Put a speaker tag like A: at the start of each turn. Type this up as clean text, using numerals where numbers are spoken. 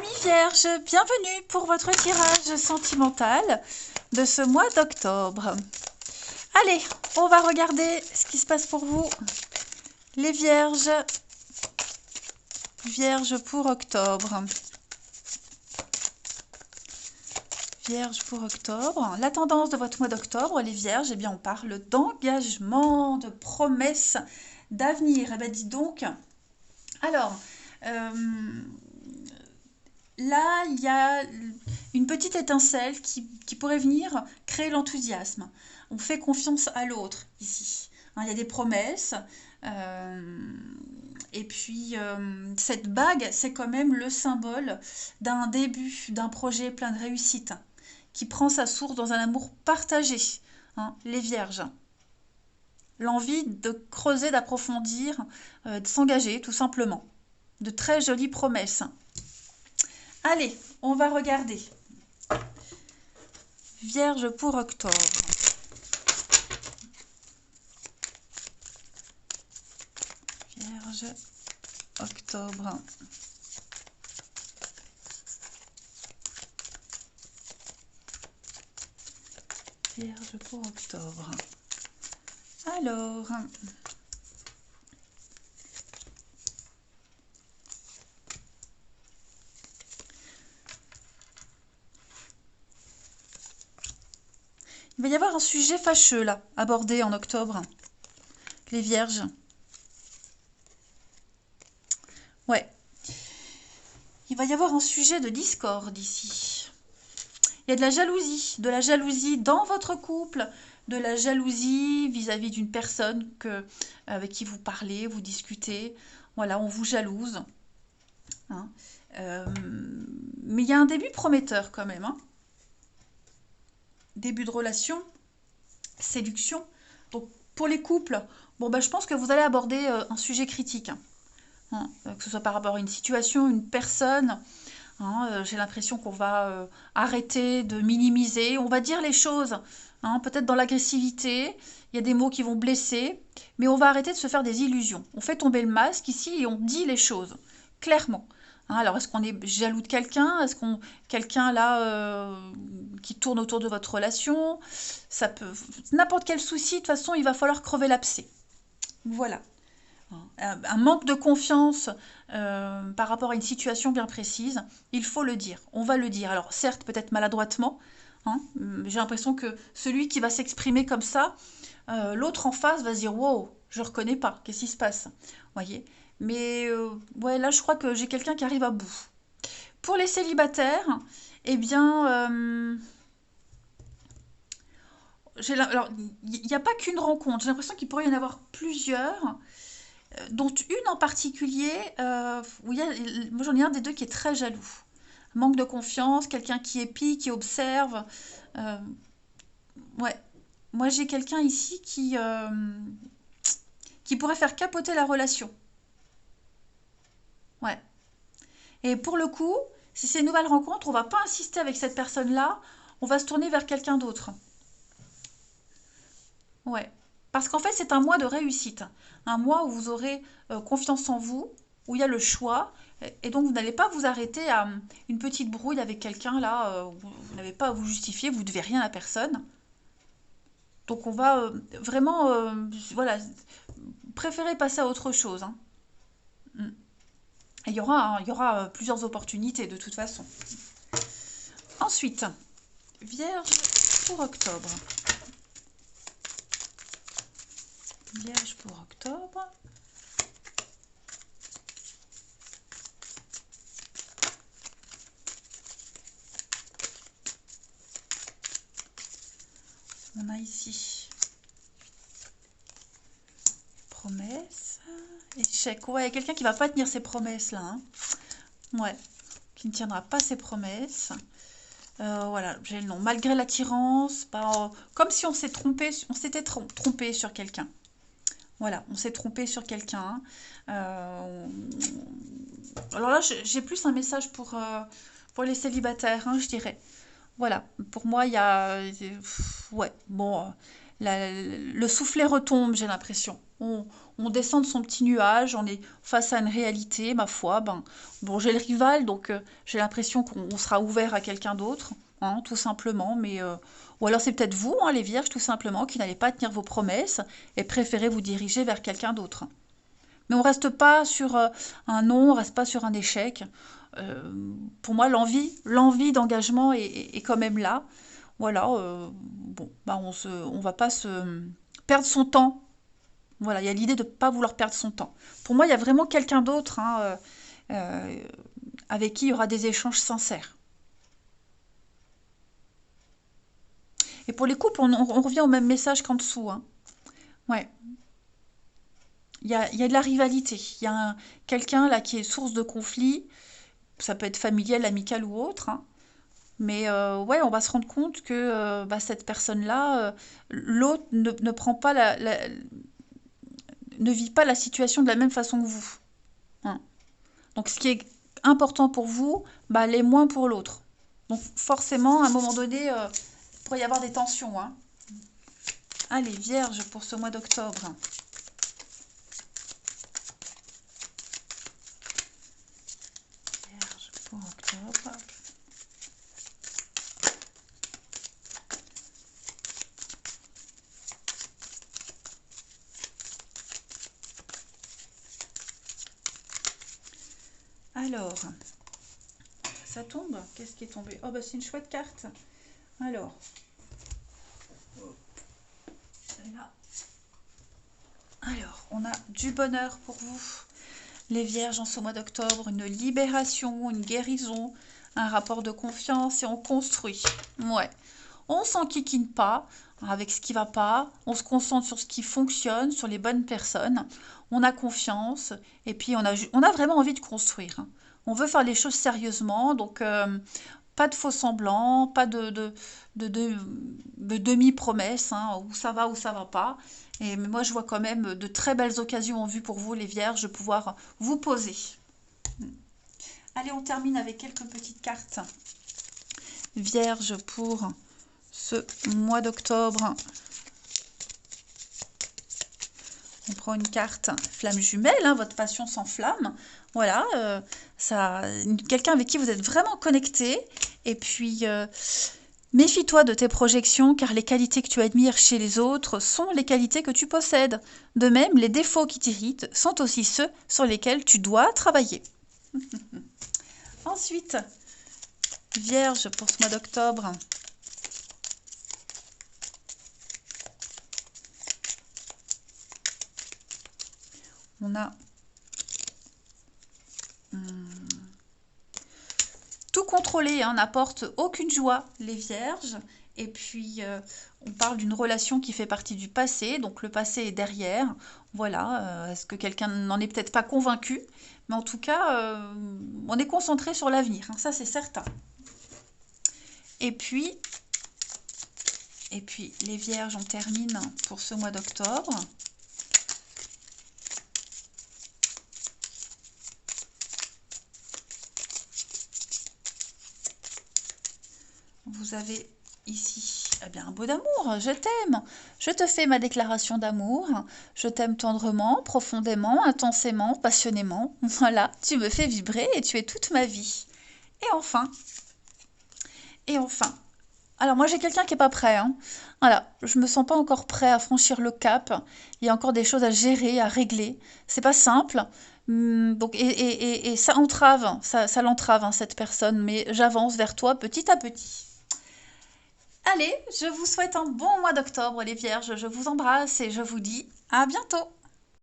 A: Amis vierges, bienvenue pour votre tirage sentimental de ce mois d'octobre. Allez, on va regarder ce qui se passe pour vous, les vierges. Vierges pour octobre. Vierge pour octobre. La tendance de votre mois d'octobre, les vierges, eh bien on parle d'engagement, de promesses, d'avenir. Eh bien dis donc, alors, là, il y a une petite étincelle qui pourrait venir créer l'enthousiasme. On fait confiance à l'autre ici. Hein, il y a des promesses. Et puis, cette bague, c'est quand même le symbole d'un début, d'un projet plein de réussite, qui prend sa source dans un amour partagé. Hein, les vierges. L'envie de creuser, d'approfondir, de s'engager, tout simplement. De très jolies promesses. Allez, on va regarder. Vierge pour octobre. Vierge, octobre. Vierge pour octobre. Alors, il va y avoir un sujet fâcheux là, abordé en octobre. Les vierges. Ouais. Il va y avoir un sujet de discorde ici. Il y a de la jalousie dans votre couple, de la jalousie vis-à-vis d'une personne avec qui vous parlez, vous discutez. Voilà, on vous jalouse. Hein. Mais il y a un début prometteur quand même. Hein. Début de relation, séduction. Donc pour les couples, bon, je pense que vous allez aborder un sujet critique. Hein, que ce soit par rapport à une situation, une personne. Hein, j'ai l'impression qu'on va arrêter de minimiser, on va dire les choses, hein, peut-être dans l'agressivité, il y a des mots qui vont blesser, mais on va arrêter de se faire des illusions. On fait tomber le masque ici et on dit les choses, clairement. Hein, alors, est-ce qu'on est jaloux de quelqu'un? Est-ce qu'on quelqu'un là qui tourne autour de votre relation? Ça peut n'importe quel souci, de toute façon, il va falloir crever l'abcès. Voilà. Un manque de confiance par rapport à une situation bien précise, il faut le dire, on va le dire. Alors certes, peut-être maladroitement, hein, j'ai l'impression que celui qui va s'exprimer comme ça, l'autre en face va se dire « Wow, je ne reconnais pas, qu'est-ce qui se passe ?» Voyez. Mais ouais, là, je crois que j'ai quelqu'un qui arrive à bout. Pour les célibataires, eh bien, alors, il n'y a pas qu'une rencontre, j'ai l'impression qu'il pourrait y en avoir plusieurs, dont une en particulier, où moi j'en ai un des deux qui est très jaloux. Manque de confiance, quelqu'un qui épie, qui observe. euh, ouais, moi j'ai quelqu'un ici qui pourrait faire capoter la relation. Ouais. Et pour le coup, si c'est une nouvelle rencontre, on va pas insister avec cette personne-là, on va se tourner vers quelqu'un d'autre. Ouais. Parce qu'en fait, c'est un mois de réussite. Un mois où vous aurez confiance en vous, où il y a le choix. Et donc, vous n'allez pas vous arrêter à une petite brouille avec quelqu'un là, où vous n'avez pas à vous justifier, vous ne devez rien à personne. Donc, on va vraiment, voilà, préférer passer à autre chose. Hein. Mm. Et il y aura plusieurs opportunités de toute façon. Ensuite, Vierge pour octobre. Vierge pour octobre. On a ici promesse, échec. Ouais, il y a quelqu'un qui va pas tenir ses promesses là. Hein. Ouais, qui ne tiendra pas ses promesses. Voilà, j'ai le nom. Malgré l'attirance, comme si on s'est trompé, on s'était trompé sur quelqu'un. Voilà, on s'est trompé sur quelqu'un. Alors là, j'ai plus un message pour les célibataires, hein, je dirais. Voilà, pour moi, il y a... Ouais, bon, le soufflet retombe, j'ai l'impression. on descend de son petit nuage, on est face à une réalité, ma foi, ben, bon, j'ai le rival, donc j'ai l'impression qu'on sera ouvert à quelqu'un d'autre, hein, tout simplement, mais... ou alors c'est peut-être vous, hein, les vierges, tout simplement, qui n'allez pas tenir vos promesses et préférez vous diriger vers quelqu'un d'autre. Mais on reste pas sur un non, on reste pas sur un échec. Euh, pour moi, l'envie d'engagement est quand même là. Voilà, bon, bah on va pas se perdre son temps. Voilà, il y a l'idée de ne pas vouloir perdre son temps. Pour moi, il y a vraiment quelqu'un d'autre, hein, euh, avec qui il y aura des échanges sincères. Et pour les couples, on revient au même message qu'en dessous, hein. Ouais, il y a de la rivalité. Il y a quelqu'un là qui est source de conflit. Ça peut être familial, amical ou autre, hein. Mais ouais, on va se rendre compte que bah, cette personne-là, l'autre ne prend pas ne vit pas la situation de la même façon que vous, hein. Donc ce qui est important pour vous, bah, l'est moins pour l'autre. Donc forcément, à un moment donné, il pourrait y avoir des tensions, hein. Allez, Vierge, pour ce mois d'octobre. Vierge pour octobre. Alors, ça tombe. Qu'est-ce qui est tombé? Oh, bah c'est une chouette carte. Alors, là. Alors, on a du bonheur pour vous, les vierges, en ce mois d'octobre. Une libération, une guérison, un rapport de confiance et on construit. Ouais. On s'enquiquine pas avec ce qui va pas. On se concentre sur ce qui fonctionne, sur les bonnes personnes. On a confiance et puis on a vraiment envie de construire, hein. On veut faire les choses sérieusement, donc pas de faux semblants, pas de demi-promesses, hein, où ça va, où ça va pas. Et mais moi, je vois quand même de très belles occasions en vue pour vous, les vierges, de pouvoir vous poser. Allez, on termine avec quelques petites cartes. Vierge pour ce mois d'octobre. On prend une carte flamme jumelle, hein, votre passion s'enflamme. Voilà, quelqu'un avec qui vous êtes vraiment connecté. Et puis, méfie-toi de tes projections, car les qualités que tu admires chez les autres sont les qualités que tu possèdes. De même, les défauts qui t'irritent sont aussi ceux sur lesquels tu dois travailler. Ensuite, Vierge pour ce mois d'octobre. On a tout contrôler, hein, n'apporte aucune joie, les vierges. Et puis, on parle d'une relation qui fait partie du passé, donc le passé est derrière. Voilà, est-ce que quelqu'un n'en est peut-être pas convaincu? Mais en tout cas, on est concentré sur l'avenir, hein, ça c'est certain. Et puis, les vierges, on termine pour ce mois d'octobre. Vous avez ici eh bien, un mot d'amour. Je t'aime. Je te fais ma déclaration d'amour. Je t'aime tendrement, profondément, intensément, passionnément. Voilà, tu me fais vibrer et tu es toute ma vie. Et enfin, alors moi j'ai quelqu'un qui n'est pas prêt, hein. Voilà, je me sens pas encore prêt à franchir le cap. Il y a encore des choses à gérer, à régler. C'est pas simple. Donc, et ça entrave, ça l'entrave, hein, cette personne, mais j'avance vers toi petit à petit. Allez, je vous souhaite un bon mois d'octobre, les vierges. Je vous embrasse et je vous dis à bientôt.